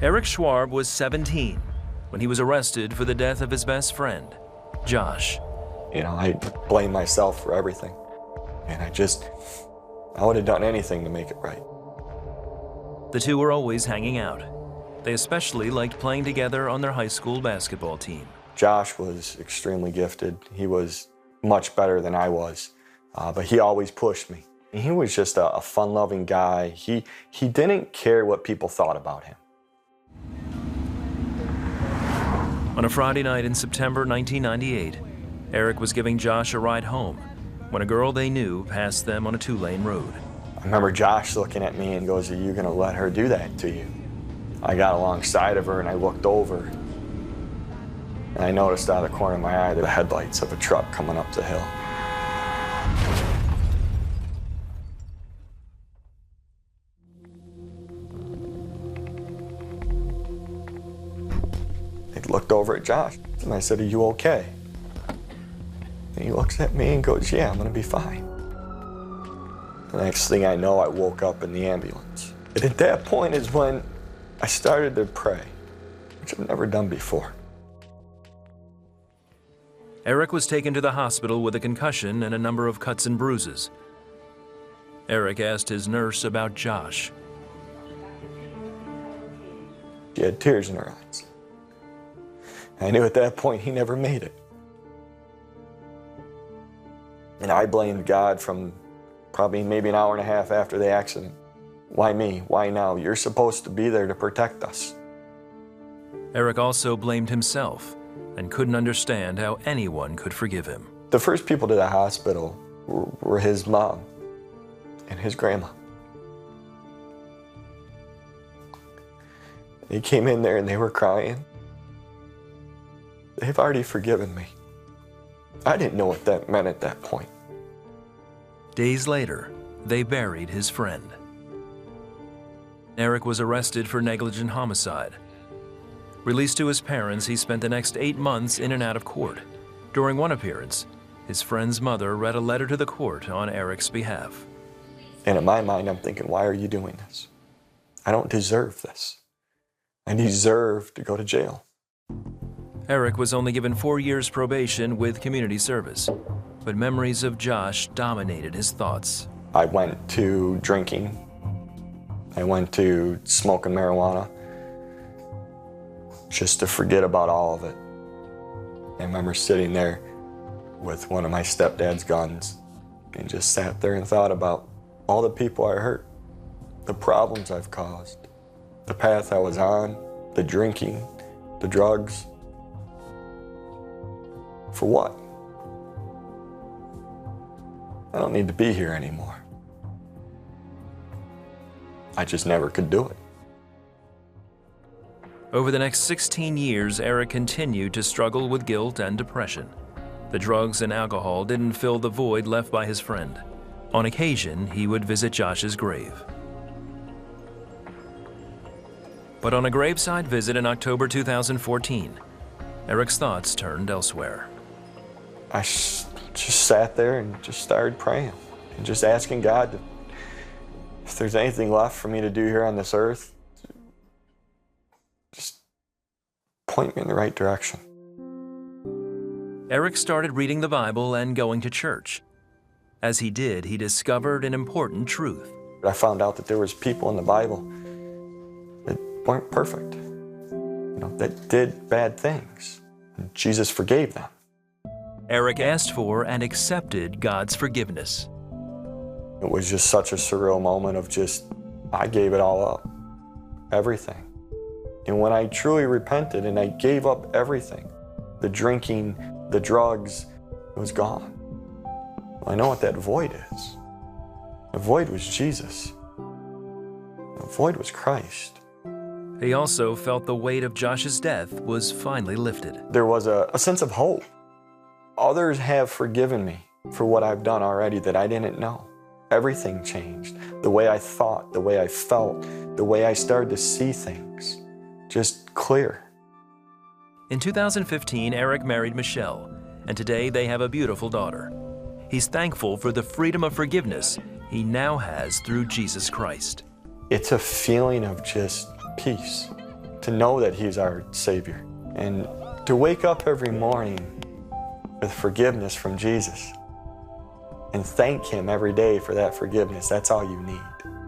Eric Schwab was 17 when he was arrested for the death of his best friend, Josh. I blame myself for everything. And I would have done anything to make it right. The two were always hanging out. They especially liked playing together on their high school basketball team. Josh was extremely gifted. He was much better than I was, but he always pushed me. He was just a fun-loving guy. He didn't care what people thought about him. On a Friday night in September 1998, Eric was giving Josh a ride home when a girl they knew passed them on a two-lane road. I remember Josh looking at me and goes, "Are you gonna let her do that to you?" I got alongside of her and I looked over and I noticed out of the corner of my eye the headlights of a truck coming up the hill. I looked over at Josh and I said, "Are you okay?" And he looks at me and goes, "Yeah, I'm gonna be fine." The next thing I know, I woke up in the ambulance. And at that point is when I started to pray, which I've never done before. Eric was taken to the hospital with a concussion and a number of cuts and bruises. Eric asked his nurse about Josh. She had tears in her eyes. I knew at that point he never made it. And I blamed God from probably maybe an hour and a half after the accident. Why me? Why now? You're supposed to be there to protect us. Eric also blamed himself and couldn't understand how anyone could forgive him. The first people to the hospital were his mom and his grandma. They came in there and they were crying. They've already forgiven me. I didn't know what that meant at that point. Days later, they buried his friend. Eric was arrested for negligent homicide. Released to his parents, he spent the next 8 months in and out of court. During one appearance, his friend's mother read a letter to the court on Eric's behalf. And in my mind, I'm thinking, why are you doing this? I don't deserve this. I deserve to go to jail. Eric was only given 4 years probation with community service, but memories of Josh dominated his thoughts. I went to drinking. I went to smoking marijuana just to forget about all of it. I remember sitting there with one of my stepdad's guns and just sat there and thought about all the people I hurt, the problems I've caused, the path I was on, the drinking, the drugs. For what? I don't need to be here anymore. I just never could do it. Over the next 16 years, Eric continued to struggle with guilt and depression. The drugs and alcohol didn't fill the void left by his friend. On occasion, he would visit Josh's grave. But on a graveside visit in October 2014, Eric's thoughts turned elsewhere. I just sat there and just started praying and just asking God if there's anything left for me to do here on this earth, just point me in the right direction. Eric started reading the Bible and going to church. As he did, he discovered an important truth. I found out that there was people in the Bible that weren't perfect, that did bad things. And Jesus forgave them. Eric asked for and accepted God's forgiveness. It was just such a surreal moment of I gave it all up, everything. And when I truly repented and I gave up everything, the drinking, the drugs, it was gone. Well, I know what that void is. The void was Jesus. The void was Christ. He also felt the weight of Josh's death was finally lifted. There was a sense of hope. Others have forgiven me for what I've done already that I didn't know. Everything changed. The way I thought, the way I felt, the way I started to see things, just clear. In 2015, Eric married Michelle, and today they have a beautiful daughter. He's thankful for the freedom of forgiveness he now has through Jesus Christ. It's a feeling of just peace. to know that He's our Savior, and to wake up every morning with forgiveness from Jesus and thank Him every day for that forgiveness. That's all you need.